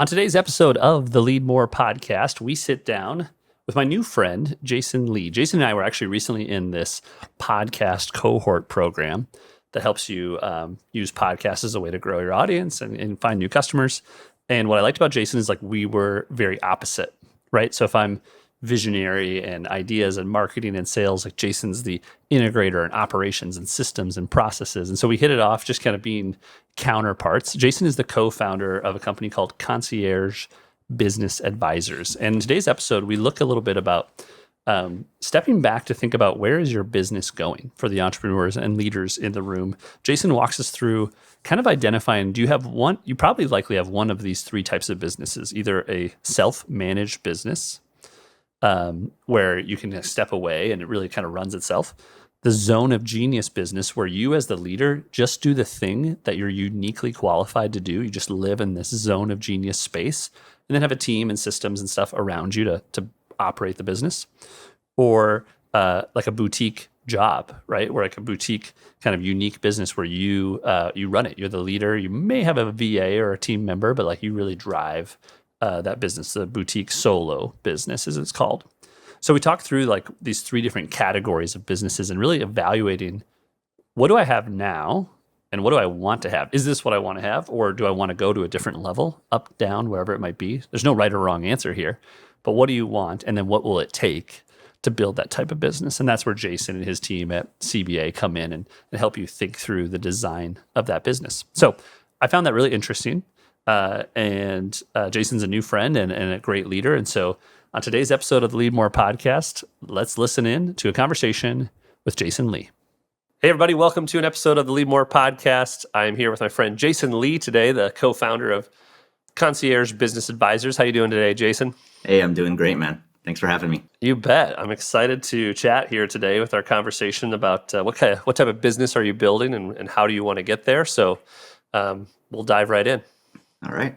On today's episode of the Lead More podcast, we sit down with my new friend, Jason Lee. Jason and I were actually recently in this podcast cohort program that helps you use podcasts as a way to grow your audience and find new customers. And what I liked about Jason is like we were very opposite, right? So if I'm visionary and ideas and marketing and sales, like Jason's the integrator and operations and systems and processes. And so we hit it off just kind of being counterparts. Jason is the co-founder of a company called Concierge Business Advisors. And in today's episode, we look a little bit about stepping back to think about where is your business going for the entrepreneurs and leaders in the room. Jason walks us through kind of identifying, you probably likely have one of these three types of businesses, either a self-managed business, where you can step away and it really kind of runs itself. The zone of genius business, where you as the leader just do the thing that you're uniquely qualified to do. You just live in this zone of genius space and then have a team and systems and stuff around you to operate the business. Or like a boutique job, right? Where like a boutique kind of unique business where you run it. You're the leader. You may have a VA or a team member, but like you really drive that business, the boutique solo business as it's called. So we talked through like these three different categories of businesses and really evaluating, what do I have now and what do I want to have? Is this what I want to have, or do I want to go to a different level, up, down, wherever it might be? There's no right or wrong answer here, but what do you want? And then what will it take to build that type of business? And that's where Jason and his team at CBA come in and help you think through the design of that business. So I found that really interesting. And Jason's a new friend and a great leader. And so on today's episode of the Lead More podcast, let's listen in to a conversation with Jason Lee. Hey, everybody. Welcome to an episode of the Lead More podcast. I'm here with my friend Jason Lee today, the co-founder of Concierge Business Advisors. How you doing today, Jason? Hey, I'm doing great, man. Thanks for having me. You bet. I'm excited to chat here today with our conversation about what type of business are you building and how do you want to get there? So we'll dive right in. All right.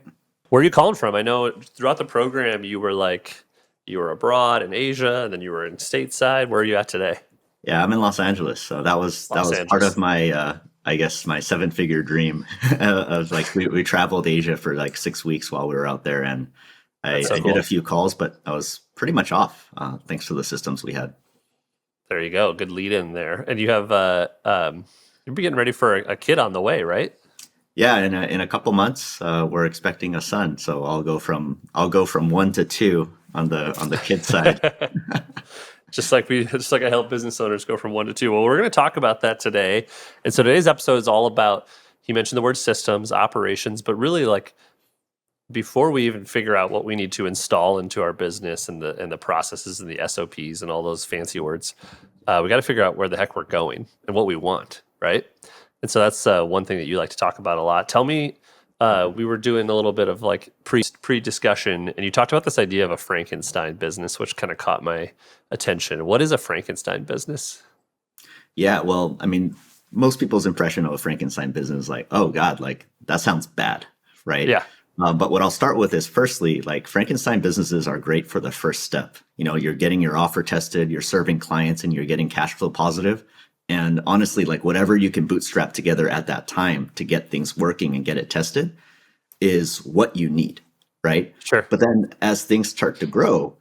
Where are you calling from? I know throughout the program you were abroad in Asia and then you were in stateside. Where are you at today? Yeah, I'm in Los Angeles. So that was part of my my 7-figure dream. Of like we traveled Asia for like 6 weeks while we were out there, and I did a few calls, but I was pretty much off thanks to the systems we had. There you go. Good lead in there. And you have you're getting ready for a kid on the way, right? Yeah, in a couple months, we're expecting a son. So I'll go from 1 to 2 on the kid side. just like I help business owners go from 1 to 2. Well, we're going to talk about that today. And so today's episode is all about, he mentioned the word systems, operations, but really like before we even figure out what we need to install into our business and the processes and the SOPs and all those fancy words, we got to figure out where the heck we're going and what we want, right? And so that's one thing that you like to talk about a lot. Tell me, we were doing a little bit of like pre-discussion, and you talked about this idea of a Frankenstein business, which kind of caught my attention. What is a Frankenstein business? Yeah, well, I mean, most people's impression of a Frankenstein business is like, oh God, like that sounds bad, right? Yeah. But what I'll start with is, firstly, like Frankenstein businesses are great for the first step. You know, you're getting your offer tested, you're serving clients, and you're getting cash flow positive. And honestly, like whatever you can bootstrap together at that time to get things working and get it tested is what you need, right? Sure. But then as things start to grow,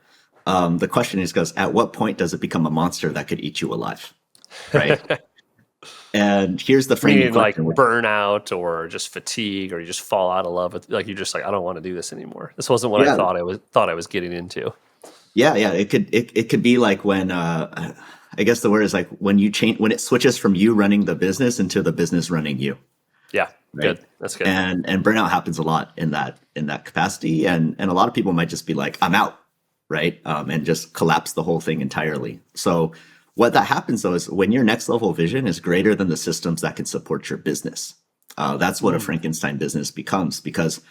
the question is, at what point does it become a monster that could eat you alive, right? And here's the framing question. Like burnout or just fatigue, or you just fall out of love with, like you're just like, I don't want to do this anymore. This wasn't what I thought I was getting into. Yeah. It could be like when I guess the word is like when it switches from you running the business into the business running you. Yeah, right? Good. That's good. And burnout happens a lot in that capacity, and a lot of people might just be like, I'm out, right? And just collapse the whole thing entirely. So what that happens though is when your next level vision is greater than the systems that can support your business. That's what a Frankenstein business becomes, because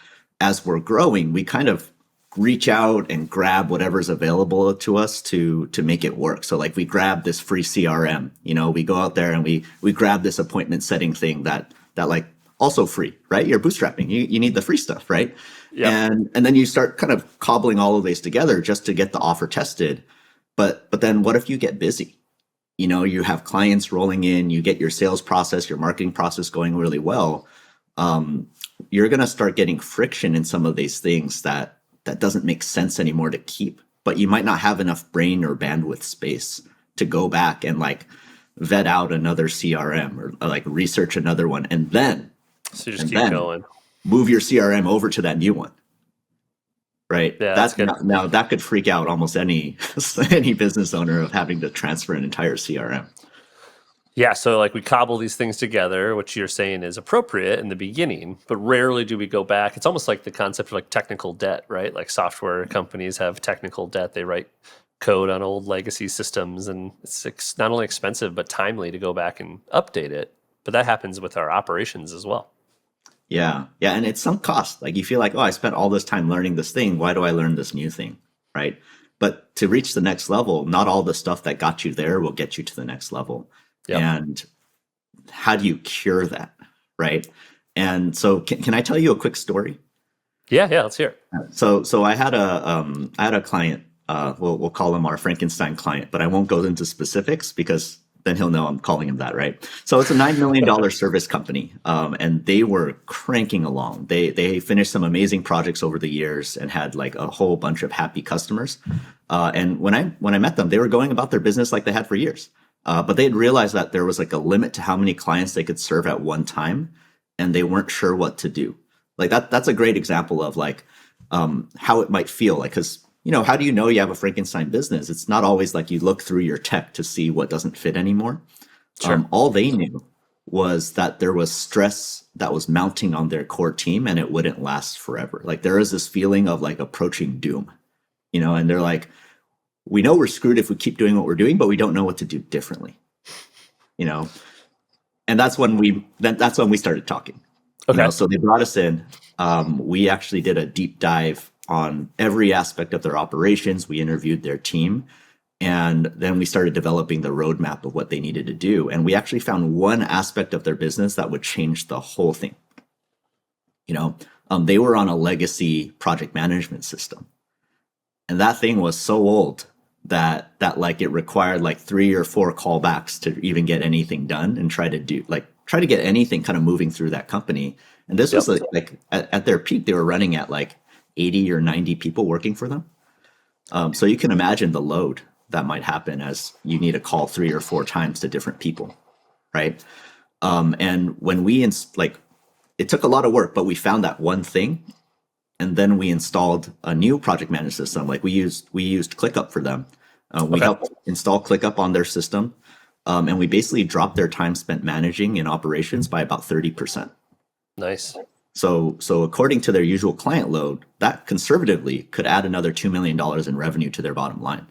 as we're growing, we kind of reach out and grab whatever's available to us to make it work. So like we grab this free CRM, you know, we go out there and we grab this appointment setting thing that like also free, right? You're bootstrapping. You need the free stuff, right? Yeah. And then you start kind of cobbling all of these together just to get the offer tested. But then what if you get busy? You know, you have clients rolling in, you get your sales process, your marketing process going really well. you're going to start getting friction in some of these things that doesn't make sense anymore to keep, but you might not have enough brain or bandwidth space to go back and like vet out another CRM or like research another one and then going. Move your CRM over to that new one. Right. Yeah, that's good. Now that could freak out almost any business owner of having to transfer an entire CRM. Yeah, so like we cobble these things together, which you're saying is appropriate in the beginning, but rarely do we go back. It's almost like the concept of like technical debt, right? Like software companies have technical debt. They write code on old legacy systems, and it's not only expensive but timely to go back and update it. But that happens with our operations as well. Yeah, and it's some cost. Like you feel like, oh, I spent all this time learning this thing. Why do I learn this new thing, right? But to reach the next level, not all the stuff that got you there will get you to the next level. Yep. And how do you cure that, right? And so, can I tell you a quick story? Yeah, let's hear it. So I had a client. We'll call him our Frankenstein client, but I won't go into specifics because then he'll know I'm calling him that, right? So it's a $9 million service company, and they were cranking along. They finished some amazing projects over the years and had like a whole bunch of happy customers. And when I met them, they were going about their business like they had for years. But they had realized that there was like a limit to how many clients they could serve at one time, and they weren't sure what to do. Like that's a great example of like how it might feel like, because how do you know you have a Frankenstein business? It's not always like you look through your tech to see what doesn't fit anymore. Sure. All they knew was that there was stress that was mounting on their core team and it wouldn't last forever. Like there is this feeling of like approaching doom, and they're like, we know we're screwed if we keep doing what we're doing, but we don't know what to do differently, and that's when we started talking. Okay. So they brought us in. We actually did a deep dive on every aspect of their operations. We interviewed their team, and then we started developing the roadmap of what they needed to do. And we actually found one aspect of their business that would change the whole thing. They were on a legacy project management system, and that thing was so old that like it required like 3 or 4 callbacks to even get anything done and try to get anything kind of moving through that company. And this was like at their peak, they were running at like 80 or 90 people working for them. So you can imagine the load that might happen as you need to call 3 or 4 times to different people, right? And when it took a lot of work, but we found that one thing, and then we installed a new project management system. Like we used ClickUp for them. We helped install ClickUp on their system, and we basically dropped their time spent managing in operations by about 30%. Nice. So according to their usual client load, that conservatively could add another $2 million in revenue to their bottom line.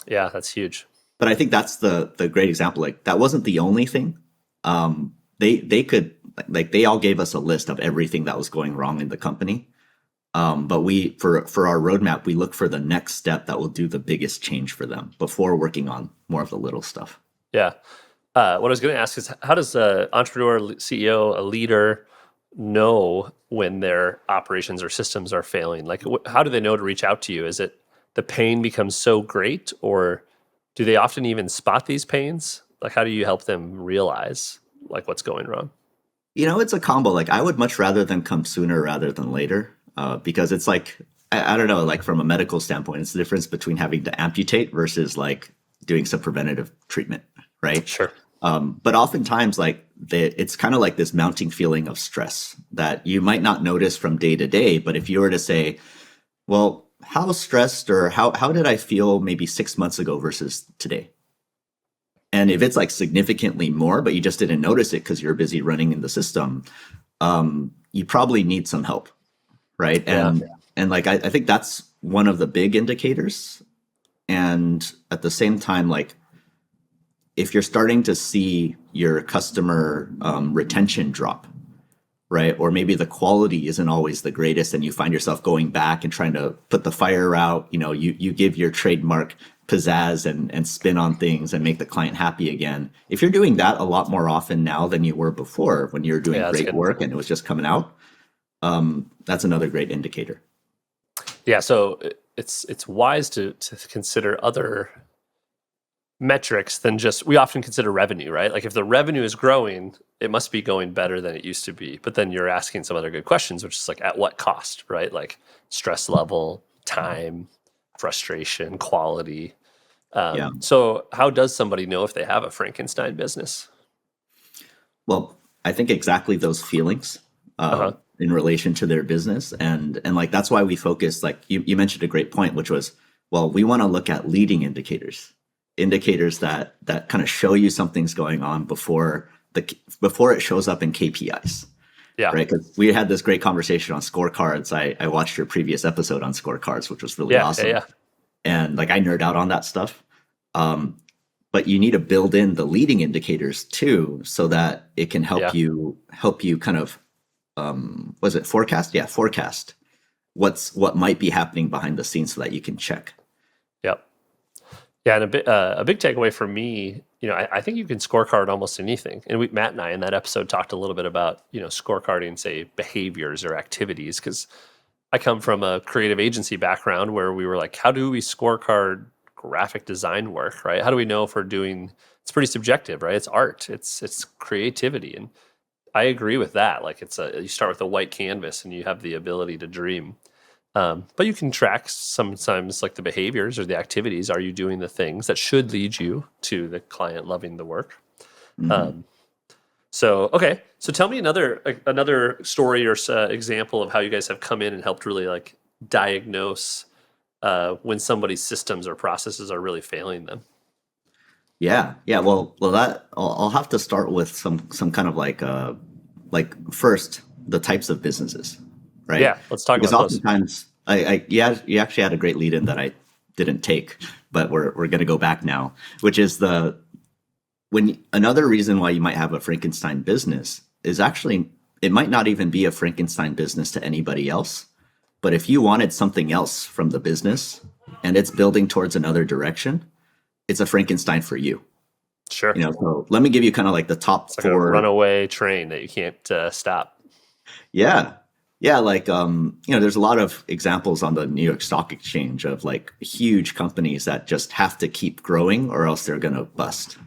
Yeah, that's huge. But I think that's the great example. Like that wasn't the only thing. They could they all gave us a list of everything that was going wrong in the company. But we for our roadmap, we look for the next step that will do the biggest change for them before working on more of the little stuff. Yeah. What I was going to ask is, how does an entrepreneur, CEO, a leader know when their operations or systems are failing? Like, how do they know to reach out to you? Is it the pain becomes so great, or do they often even spot these pains? Like, how do you help them realize like what's going wrong? It's a combo. Like I would much rather them come sooner rather than later, because it's like, I don't know, like from a medical standpoint, it's the difference between having to amputate versus like doing some preventative treatment, right? Sure. But oftentimes, like it's kind of like this mounting feeling of stress that you might not notice from day to day. But if you were to say, well, how stressed or how did I feel maybe 6 months ago versus today? And if it's like significantly more, but you just didn't notice it because you're busy running in the system, you probably need some help, right? Yeah. And like I think that's one of the big indicators. And at the same time, like if you're starting to see your customer retention drop, right? Or maybe the quality isn't always the greatest and you find yourself going back and trying to put the fire out, you give your trademark pizzazz and spin on things and make the client happy again. If you're doing that a lot more often now than you were before when you were doing great work and it was just coming out, that's another great indicator. Yeah, so it's wise to consider other metrics than just, we often consider revenue, right? Like if the revenue is growing, it must be going better than it used to be. But then you're asking some other good questions, which is like, at what cost, right? Like stress level, time, frustration, quality. Yeah. So how does somebody know if they have a Frankenstein business? Well, I think exactly those feelings in relation to their business, and like that's why we focus. Like you mentioned a great point, which was, well, we want to look at leading indicators that kind of show you something's going on before it shows up in KPIs. Yeah. Right. Because we had this great conversation on scorecards. I watched your previous episode on scorecards, which was really awesome. Yeah. And like I nerd out on that stuff. But you need to build in the leading indicators too, so that it can help you kind of was it forecast? Yeah, forecast what might be happening behind the scenes so that you can check. Yep. Yeah, and a big takeaway for me, I think you can scorecard almost anything. And Matt and I in that episode talked a little bit about, scorecarding, say, behaviors or activities, because I come from a creative agency background where we were like, how do we scorecard graphic design work, right? How do we know if we're doing, it's pretty subjective, right? It's art, it's creativity. And I agree with that. Like you start with a white canvas and you have the ability to dream. But you can track sometimes like the behaviors or the activities. Are you doing the things that should lead you to the client loving the work? Mm-hmm. So tell me another story or example of how you guys have come in and helped really like diagnose when somebody's systems or processes are really failing them. Yeah. Well, that I'll have to start with some kind of like first the types of businesses, right? Yeah, let's talk because about those. Oftentimes, you actually had a great lead in that I didn't take, but we're going to go back now, which is another reason why you might have a Frankenstein business is actually it might not even be a Frankenstein business to anybody else, but if you wanted something else from the business and it's building towards another direction, it's a Frankenstein for you. Sure. So let me give you kind of like the top it's like four. a runaway train that you can't stop. Yeah. Like, there's a lot of examples on the New York Stock Exchange of like huge companies that just have to keep growing or else they're going to bust.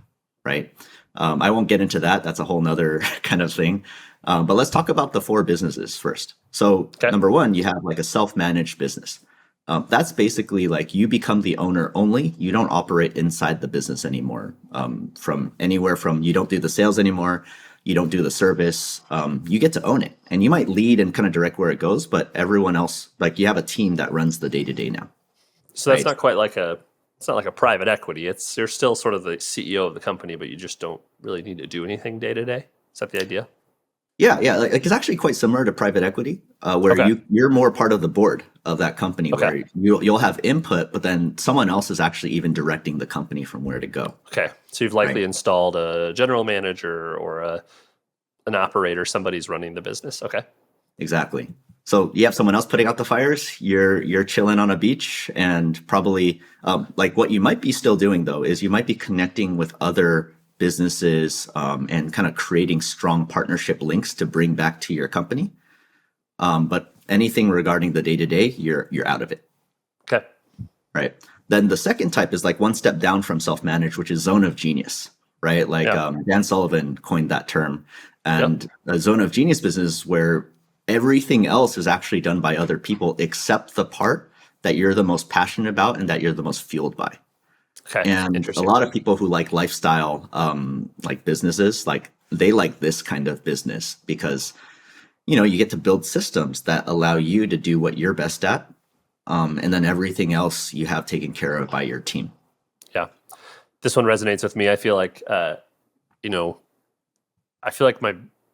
Right. I won't get into that. That's a whole nother kind of thing. But let's talk about the four businesses first. So Number one, you have like a self-managed business. That's basically like you become the owner only. You don't operate inside the business anymore. From anywhere from you don't do the sales anymore. You don't do the service. You get to own it. And you might lead and kind of direct where it goes, but everyone else, like you have a team that runs the day-to-day now. So that's not quite like it's not like a private equity. You're still sort of the CEO of the company, but you just don't really need to do anything day to day. Is that the idea? Yeah. Like it's actually quite similar to private equity, where you're more part of the board of that company, where you'll have input, but then someone else is actually even directing the company from where to go. Okay, so you've likely installed a general manager or an operator. Somebody's running the business. Okay, exactly. So you have someone else putting out the fires. You're chilling on a beach, and probably like what you might be still doing though is you might be connecting with other businesses and kind of creating strong partnership links to bring back to your company. But anything regarding the day-to-day, you're out of it. Okay. Right. Then the second type is like one step down from self-managed, which is zone of genius, right? Like Dan Sullivan coined that term. And a zone of genius business where everything else is actually done by other people except the part that you're the most passionate about and that you're the most fueled by. Okay. And a lot of people who like lifestyle, like businesses, like they like this kind of business because, you get to build systems that allow you to do what you're best at. And then everything else you have taken care of by your team. Yeah. This one resonates with me. I feel like,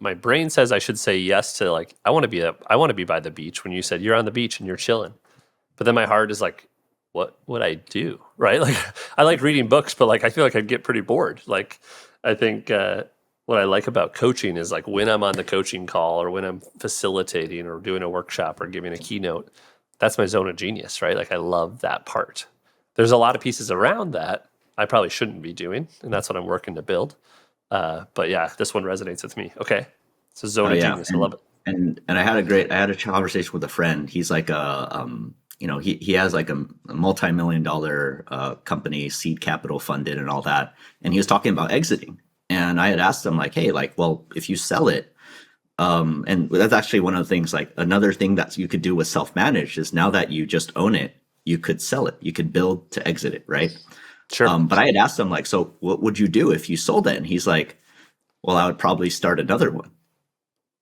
my brain says I should say yes to like, I want to be by the beach when you said you're on the beach and you're chilling. But then my heart is like, what would I do? Right? Like I like reading books, but like I feel like I'd get pretty bored. Like I think what I like about coaching is like when I'm on the coaching call or when I'm facilitating or doing a workshop or giving a keynote, that's my zone of genius, right? Like I love that part. There's a lot of pieces around that I probably shouldn't be doing, and that's what I'm working to build. But yeah, this one resonates with me. Okay. So zone of genius. I love it. And I had a conversation with a friend. He's like he has like a multi-million dollar company, seed capital funded and all that. And he was talking about exiting. And I had asked him like, hey, like, well, if you sell it, and that's actually one of the things, like another thing that you could do with self-managed is now that you just own it, you could sell it. You could build to exit it, right? Sure. But I had asked him like, so what would you do if you sold it? And he's like, well, I would probably start another one.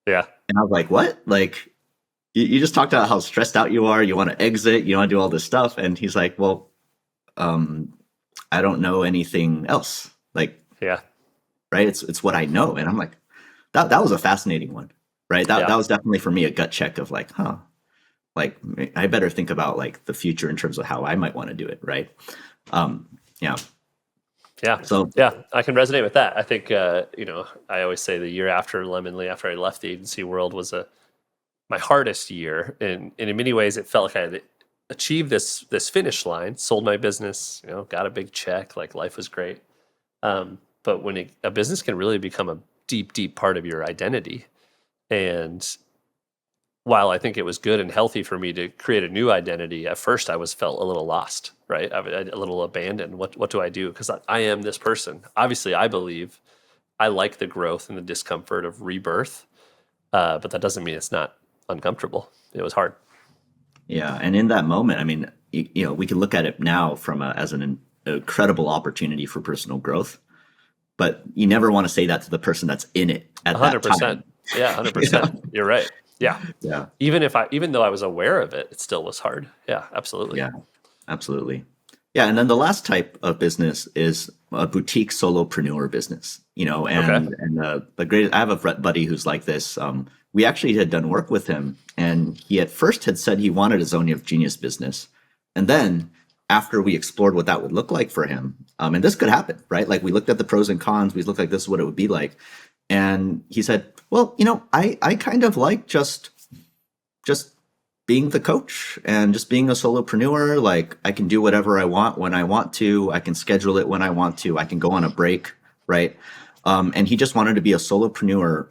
Yeah. And I was like, what? Like, you just talked about how stressed out you are. You want to exit. You want to do all this stuff. And he's like, well, I don't know anything else. Like, yeah, right. It's what I know. And I'm like, that was a fascinating one, right? That was definitely for me a gut check of like, like I better think about like the future in terms of how I might want to do it. Right. Yeah. Yeah. So yeah, I can resonate with that. I think, I always say the year after Lemonly, after I left the agency world, was my hardest year. And in many ways, it felt like I had achieved this finish line, sold my business, got a big check, like life was great. But when a business can really become a deep, deep part of your identity. And while I think it was good and healthy for me to create a new identity, at first I felt a little lost, right? A little abandoned. What do I do? Because I am this person. Obviously, I believe I like the growth and the discomfort of rebirth, but that doesn't mean it's not uncomfortable. It was hard. Yeah, and in that moment, I mean, we can look at it now as an incredible opportunity for personal growth, but you never want to say that to the person that's in it at 100%. That time. Yeah, 100%. You're right. Yeah. Yeah. Even though I was aware of it, it still was hard. Yeah, absolutely. Yeah, absolutely. Yeah, and then the last type of business is a boutique solopreneur business. And the great. I have a buddy who's like this. We actually had done work with him, and he at first had said he wanted a Zone of Genius business, and then after we explored what that would look like for him, and this could happen, right? Like we looked at the pros and cons. We looked like this is what it would be like, and he said, "Well, I kind of like just being the coach and just being a solopreneur. Like I can do whatever I want when I want to. I can schedule it when I want to. I can go on a break, right?" And he just wanted to be a solopreneur,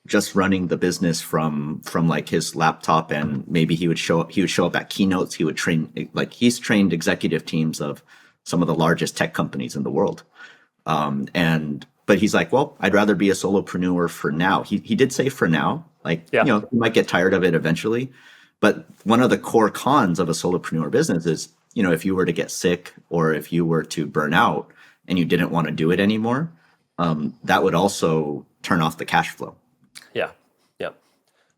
just running the business from like his laptop, and maybe he would show up at keynotes. He would train, like he's trained executive teams of some of the largest tech companies in the world. But he's like, well, I'd rather be a solopreneur for now. He did say for now, like, you might get tired of it eventually. But one of the core cons of a solopreneur business is, if you were to get sick or if you were to burn out and you didn't want to do it anymore, that would also turn off the cash flow. Yeah. Yeah.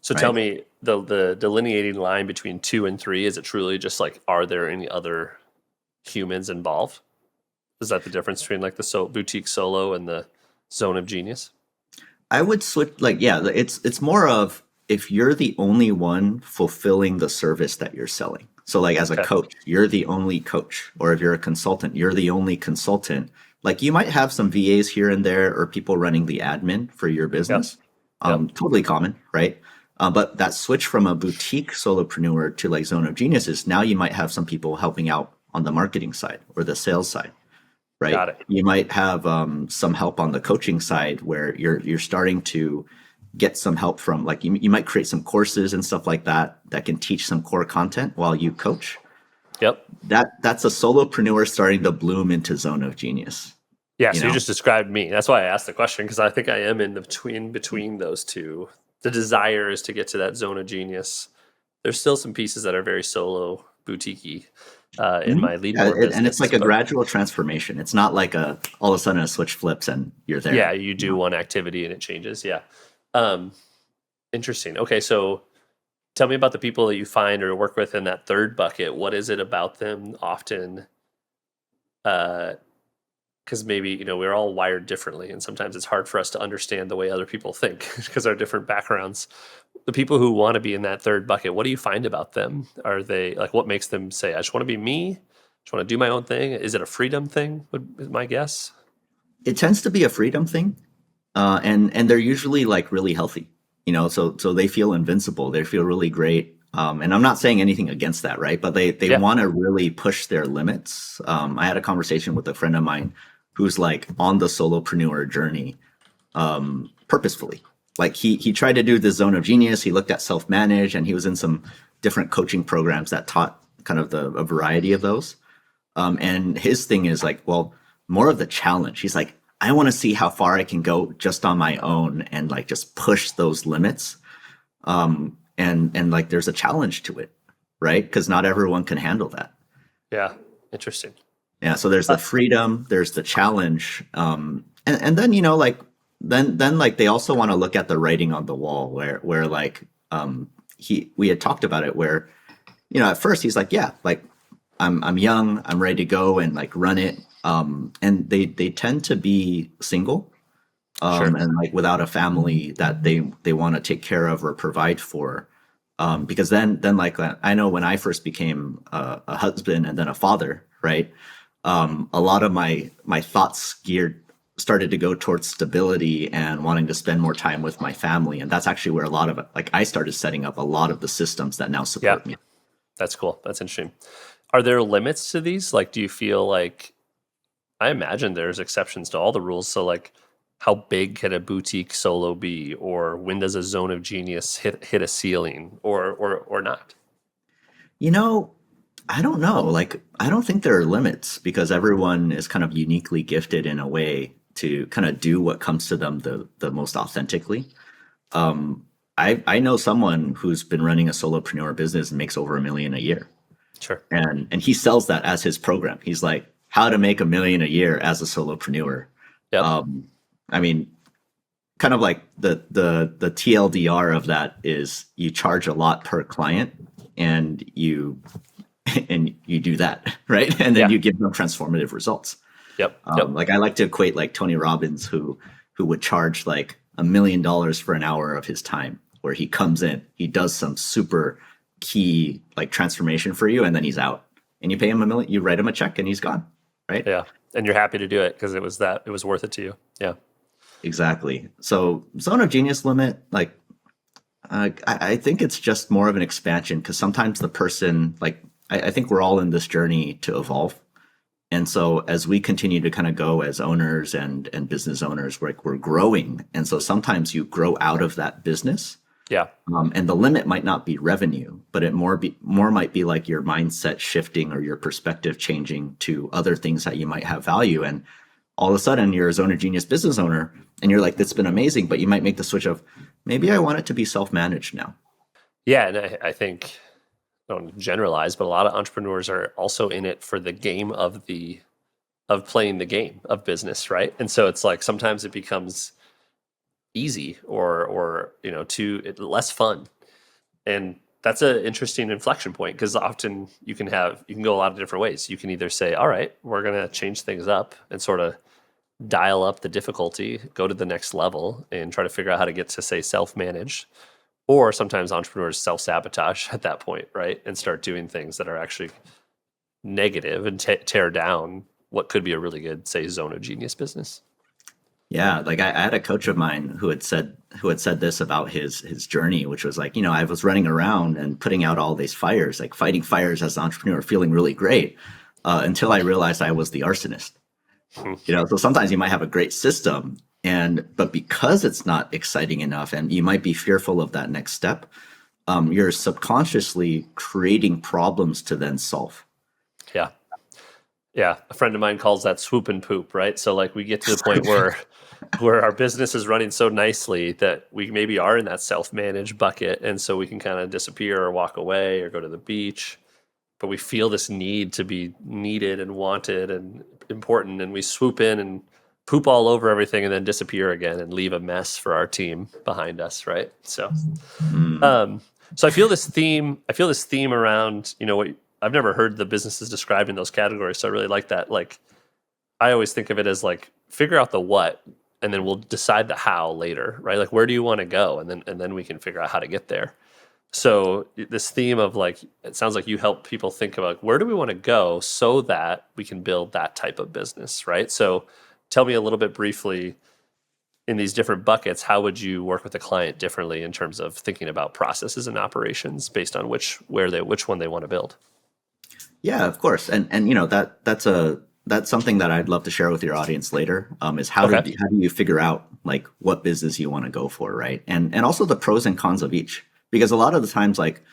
So tell me the delineating line between 2 and 3, is it truly just like, are there any other humans involved? Is that the difference between like the boutique solo and the Zone of Genius? I would switch, it's more of if you're the only one fulfilling the service that you're selling. So like as a coach, you're the only coach, or if you're a consultant, you're the only consultant. Like you might have some VAs here and there or people running the admin for your business. Totally common, right? But that switch from a boutique solopreneur to like Zone of Genius is now you might have some people helping out on the marketing side or the sales side. Right. Got it. You might have some help on the coaching side where you're starting to get some help from, like you might create some courses and stuff like that can teach some core content while you coach. Yep. That's a solopreneur starting to bloom into Zone of Genius. Yeah. So you just described me. That's why I asked the question, because I think I am in between those two. The desire is to get to that Zone of Genius. There's still some pieces that are very solo boutique-y. In my lead business, and it's like a gradual transformation. It's not like all of a sudden a switch flips and you're there. Yeah, you do one activity and it changes. Yeah, interesting. Okay, so tell me about the people that you find or work with in that third bucket. What is it about them often? Because maybe we're all wired differently, and sometimes it's hard for us to understand the way other people think because our different backgrounds. The people who want to be in that third bucket, what do you find about them? Are they like, what makes them say, I just want to be me? I just want to do my own thing? Is it a freedom thing? Is my guess? It tends to be a freedom thing. And they're usually like really healthy, so they feel invincible. They feel really great. And I'm not saying anything against that, right? But they want to really push their limits. I had a conversation with a friend of mine who's like on the solopreneur journey purposefully. Like he tried to do the Zone of Genius. He looked at self-manage, and he was in some different coaching programs that taught kind of a variety of those. And his thing is like, well, more of the challenge. He's like, I want to see how far I can go just on my own and like just push those limits. And like there's a challenge to it, right? Because not everyone can handle that. Yeah, interesting. Yeah, so there's the freedom, there's the challenge, and then like then like they also want to look at the writing on the wall where like we had talked about it where at first he's like, yeah, like I'm young, I'm ready to go and like run it, and they tend to be single, Sure. and like without a family that they want to take care of or provide for, because then like I know when I first became a husband and then a father, right? A lot of my thoughts started to go towards stability and wanting to spend more time with my family, and that's actually where a lot of it, like I started setting up a lot of the systems that now support me. That's cool. That's interesting. Are there limits to these? Like, do you feel like, I imagine there's exceptions to all the rules. So like, how big can a boutique solo be, or when does a zone of genius hit a ceiling, or not? I don't know. Like, I don't think there are limits because everyone is kind of uniquely gifted in a way to kind of do what comes to them the most authentically. I know someone who's been running a solopreneur business and makes over $1 million a year. Sure. And he sells that as his program. He's like, how to make $1 million a year as a solopreneur. Yep. I mean, kind of like the TLDR of that is you charge a lot per client and you do that, right? And then you give them transformative results. Yep. Like I like to equate like Tony Robbins, who would charge like $1 million for an hour of his time, where he comes in, he does some super key like transformation for you, and then he's out. And you pay him $1 million, you write him a check, and he's gone, right? Yeah, and you're happy to do it because it was worth it to you. Yeah, exactly. So zone of genius limit, like I think it's just more of an expansion because sometimes the person like. I think we're all in this journey to evolve. And so as we continue to kind of go as owners and business owners, we're growing. And so sometimes you grow out of that business. Yeah. And the limit might not be revenue, but it more might be like your mindset shifting or your perspective changing to other things that you might have value. And all of a sudden you're a zone of genius business owner and you're like, that's been amazing, but you might make the switch of maybe I want it to be self-managed now. Yeah. And I think, don't generalize, but a lot of entrepreneurs are also in it for the game of playing the game of business, right? And so it's like sometimes it becomes easy or too less fun, and that's an interesting inflection point because often you can go a lot of different ways. You can either say, all right, we're gonna change things up and sort of dial up the difficulty, go to the next level, and try to figure out how to get to say self-managed. Or sometimes entrepreneurs self-sabotage at that point, right? And start doing things that are actually negative and tear down what could be a really good, say, zone of genius business. Yeah, like I had a coach of mine who had said this about his journey, which was like, I was running around and putting out all these fires, like fighting fires as an entrepreneur, feeling really great, until I realized I was the arsonist. So sometimes you might have a great system, but because it's not exciting enough and you might be fearful of that next step, you're subconsciously creating problems to then solve. Yeah. Yeah. A friend of mine calls that swoop and poop, right? So like we get to the point where our business is running so nicely that we maybe are in that self-managed bucket. And so we can kind of disappear or walk away or go to the beach, but we feel this need to be needed and wanted and important. And we swoop in and poop all over everything and then disappear again and leave a mess for our team behind us, right? So, so I feel this theme around, what I've never heard the businesses described in those categories. So I really like that. Like, I always think of it as like, figure out the what, and then we'll decide the how later, right? Like, where do you want to go? And then we can figure out how to get there. So this theme of like, it sounds like you help people think about where do we want to go so that we can build that type of business, right? So tell me a little bit briefly in these different buckets, how would you work with a client differently in terms of thinking about processes and operations based on which one they want to build? Yeah, of course. And that's something that I'd love to share with your audience later, is how do you figure out like what business you want to go for, right? And also the pros and cons of each, because a lot of the times, like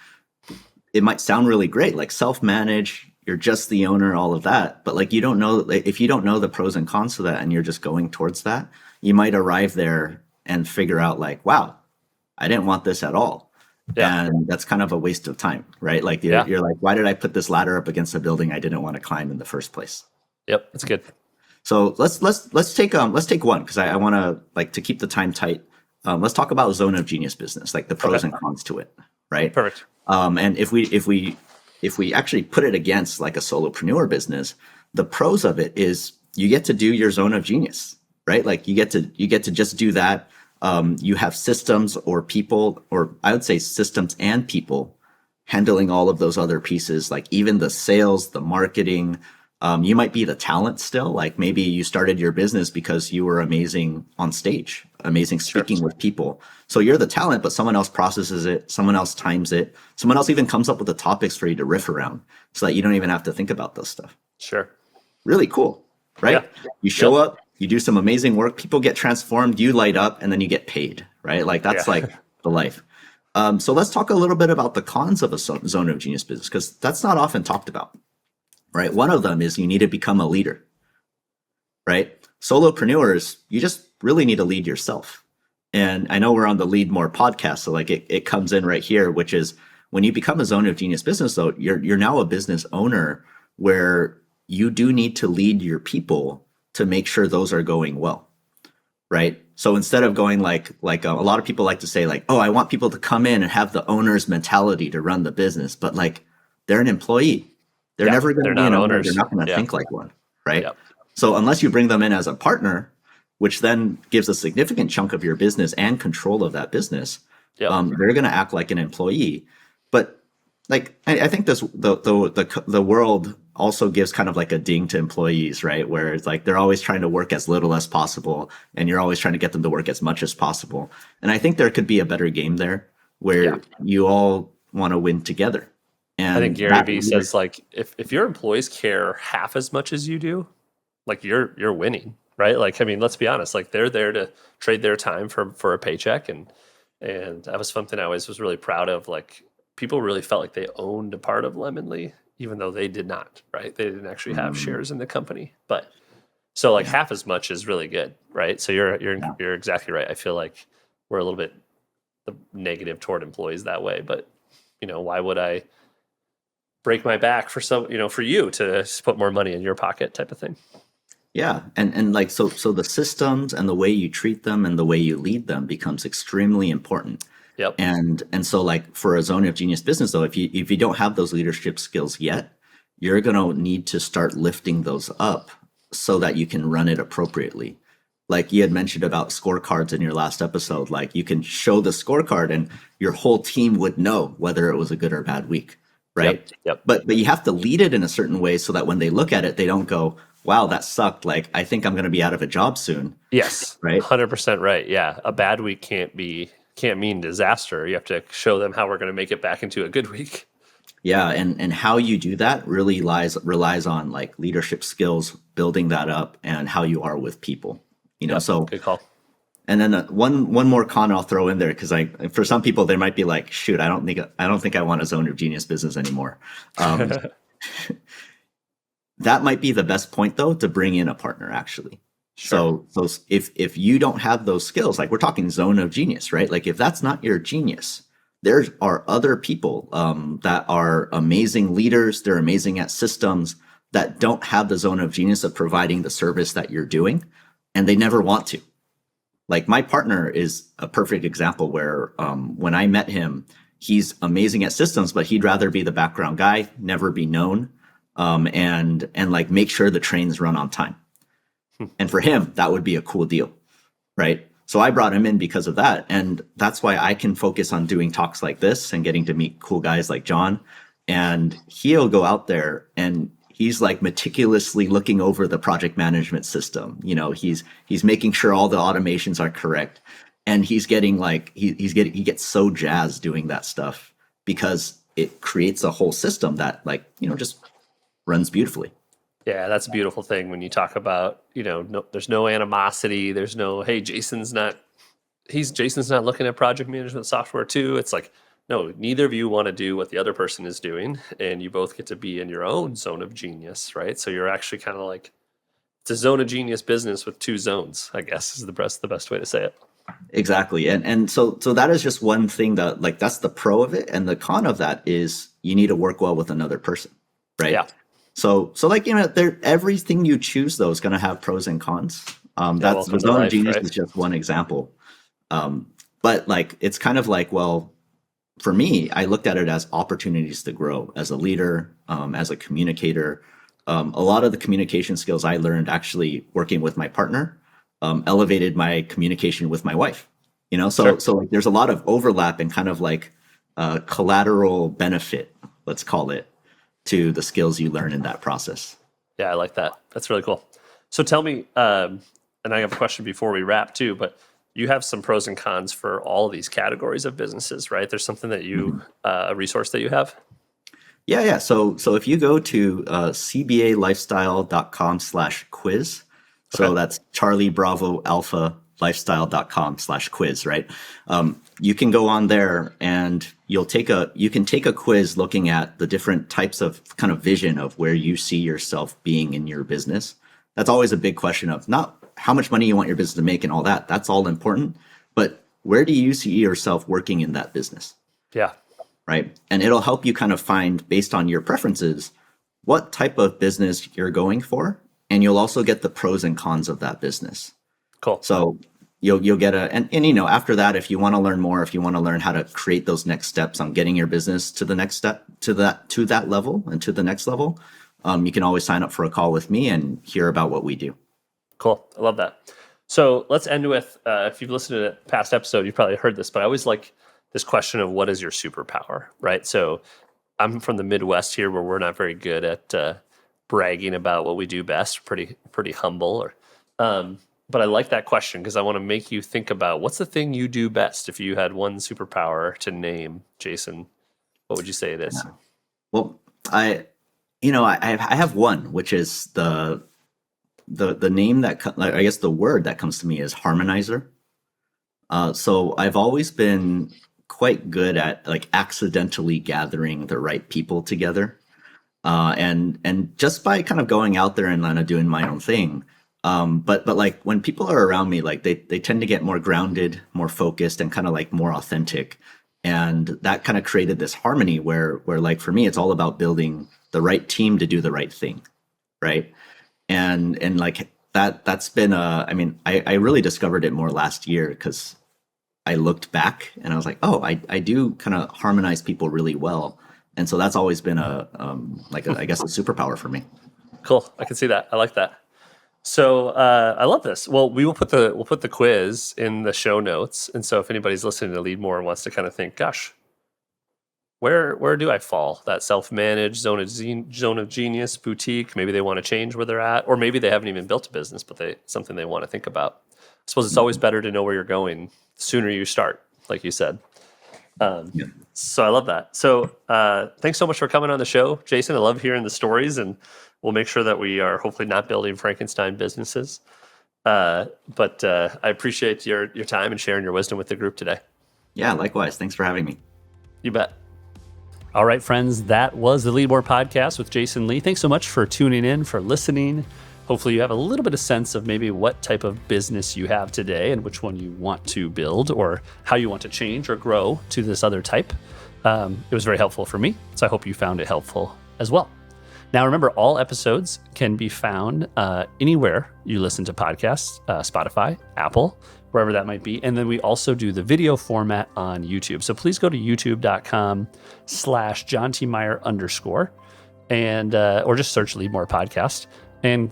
it might sound really great, like self-manage, you're just the owner, all of that. But like, you don't know, like, if you don't know the pros and cons of that and you're just going towards that, you might arrive there and figure out like, wow, I didn't want this at all. Yeah. And that's kind of a waste of time, right? Like you're like, why did I put this ladder up against a building I didn't want to climb in the first place? Yep. That's good. So let's take one, because I want to, like, to keep the time tight. Let's talk about zone of genius business, like the pros and cons to it, right? Perfect. And if we actually put it against like a solopreneur business, the pros of it is you get to do your zone of genius, right? Like you get to just do that. You have systems or people, or I would say systems and people handling all of those other pieces, like even the sales, the marketing. You might be the talent still, like maybe you started your business because you were amazing on stage, amazing speaking with people. So you're the talent, but someone else processes it, someone else times it, someone else even comes up with the topics for you to riff around so that you don't even have to think about those stuff. Sure. Really cool, right? Yeah. You show up, you do some amazing work, people get transformed, you light up, and then you get paid, right? Like that's like the life. So let's talk a little bit about the cons of a zone of genius business, because that's not often talked about. Right. One of them is you need to become a leader, right? Solopreneurs, you just really need to lead yourself. And I know we're on the Lead More podcast, so like it comes in right here, which is when you become a zone of genius business, though, you're now a business owner where you do need to lead your people to make sure those are going well, right? So instead of going like a lot of people like to say like, oh, I want people to come in and have the owner's mentality to run the business, but like they're an employee. They're never going to be an owner. They're not going to think like one, right? Yep. So unless you bring them in as a partner, which then gives a significant chunk of your business and control of that business, they're going to act like an employee. But like I think the world also gives kind of like a ding to employees, right? Where it's like they're always trying to work as little as possible, and you're always trying to get them to work as much as possible. And I think there could be a better game there where you all want to win together. And I think Gary Vee says like if your employees care half as much as you do, like you're winning, right? Like, I mean, let's be honest, like they're there to trade their time for a paycheck, and that was something I always was really proud of. Like people really felt like they owned a part of Lemonly, even though they did not, right? They didn't actually have shares in the company, but so like half as much is really good, right? So you're exactly right. I feel like we're a little bit negative toward employees that way, but why would I break my back for for you to put more money in your pocket type of thing? Yeah. And like, so the systems and the way you treat them and the way you lead them becomes extremely important. Yep. And so like for a zone of genius business, though, if you don't have those leadership skills yet, you're going to need to start lifting those up so that you can run it appropriately. Like you had mentioned about scorecards in your last episode, like you can show the scorecard and your whole team would know whether it was a good or bad week. Right. Yep. But you have to lead it in a certain way so that when they look at it, they don't go, wow, that sucked. Like, I think I'm going to be out of a job soon. Yes. Right. 100% right. Yeah. A bad week can't mean disaster. You have to show them how we're going to make it back into a good week. Yeah. And how you do that really relies on like leadership skills, building that up, and how you are with people, so good call. And then one more con I'll throw in there, because for some people they might be like, shoot, I don't think I want a zone of genius business anymore. That might be the best point though, to bring in a partner actually. Sure. So if you don't have those skills, like we're talking zone of genius, right? Like if that's not your genius, there are other people that are amazing leaders. They're amazing at systems that don't have the zone of genius of providing the service that you're doing, and they never want to. Like my partner is a perfect example where when I met him, he's amazing at systems, but he'd rather be the background guy, never be known, and like make sure the trains run on time. And for him, that would be a cool deal, right? So I brought him in because of that. And that's why I can focus on doing talks like this and getting to meet cool guys like John. And he'll go out there and he's like meticulously looking over the project management system. He's making sure all the automations are correct. And he's getting like, he gets so jazzed doing that stuff because it creates a whole system that just runs beautifully. Yeah, that's a beautiful thing when you talk about, there's no animosity. There's no, hey, Jason's not looking at project management software too. It's like, no, neither of you want to do what the other person is doing, and you both get to be in your own zone of genius, right? So you're actually kind of like, it's a zone of genius business with two zones, I guess is the best way to say it. Exactly. And so that is just one thing that, like, that's the pro of it. And the con of that is you need to work well with another person, right? Yeah. So like, everything you choose though is going to have pros and cons. That's the zone of genius, right? Is just one example. But like, it's kind of like, well, for me, I looked at it as opportunities to grow as a leader, as a communicator. A lot of the communication skills I learned actually working with my partner elevated my communication with my wife. So like, there's a lot of overlap and kind of like collateral benefit, let's call it, to the skills you learn in that process. Yeah, I like that. That's really cool. So tell me, and I have a question before we wrap too, but you have some pros and cons for all of these categories of businesses, right? There's something that you, a resource that you have? Yeah. So if you go to cbalifestyle.com/quiz, so that's Charlie Bravo Alpha lifestyle.com/quiz, right? You can go on there and you can take a quiz looking at the different types of kind of vision of where you see yourself being in your business. That's always a big question of not how much money you want your business to make and all that. That's all important. But where do you see yourself working in that business? Yeah. Right. And it'll help you kind of find, based on your preferences, what type of business you're going for. And you'll also get the pros and cons of that business. Cool. So you'll get and after that, if you want to learn more, if you want to learn how to create those next steps on getting your business to the next step, to that level and to the next level, you can always sign up for a call with me and hear about what we do. Cool. I love that. So let's end with, if you've listened to a past episode, you've probably heard this, but I always like this question of what is your superpower, right? So I'm from the Midwest here where we're not very good at bragging about what we do best, pretty humble. But I like that question because I want to make you think about what's the thing you do best. If you had one superpower to name, Jason, what would you say it is? Yeah. Well, I have one, which is the name that, I guess the word that comes to me is harmonizer. So I've always been quite good at like accidentally gathering the right people together. And just by kind of going out there and kind of doing my own thing. But like when people are around me, like they tend to get more grounded, more focused, and kind of like more authentic. And that kind of created this harmony where like for me, it's all about building the right team to do the right thing. Right. And like that's been I really discovered it more last year because I looked back and I was like, oh, I do kind of harmonize people really well. And so that's always been I guess a superpower for me. Cool. I can see that. I like that. So I love this. Well, we'll put the quiz in the show notes. And so if anybody's listening to Lead More and wants to kind of think, gosh, where do I fall? That self-managed zone of genius boutique. Maybe they want to change where they're at, or maybe they haven't even built a business, but something they want to think about. I suppose it's always better to know where you're going the sooner you start, like you said. So I love that. So thanks so much for coming on the show, Jason. I love hearing the stories, and we'll make sure that we are hopefully not building Frankenstein businesses. But I appreciate your time and sharing your wisdom with the group today. Yeah, likewise. Thanks for having me. You bet. All right, friends, that was the Lead More podcast with Jason Lee. Thanks so much for tuning in, for listening. Hopefully you have a little bit of sense of maybe what type of business you have today and which one you want to build or how you want to change or grow to this other type. It was very helpful for me, so I hope you found it helpful as well. Now, remember, all episodes can be found anywhere you listen to podcasts, Spotify, Apple, wherever that might be. And then we also do the video format on YouTube. So please go to youtube.com/JohnTMeyer_ and or just search Lead More Podcast and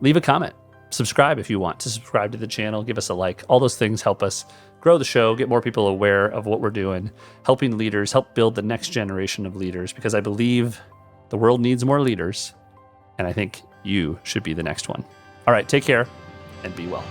leave a comment. Subscribe if you want to subscribe to the channel. Give us a like. All those things help us grow the show, get more people aware of what we're doing, helping leaders, help build the next generation of leaders, because I believe the world needs more leaders, and I think you should be the next one. All right, take care and be well.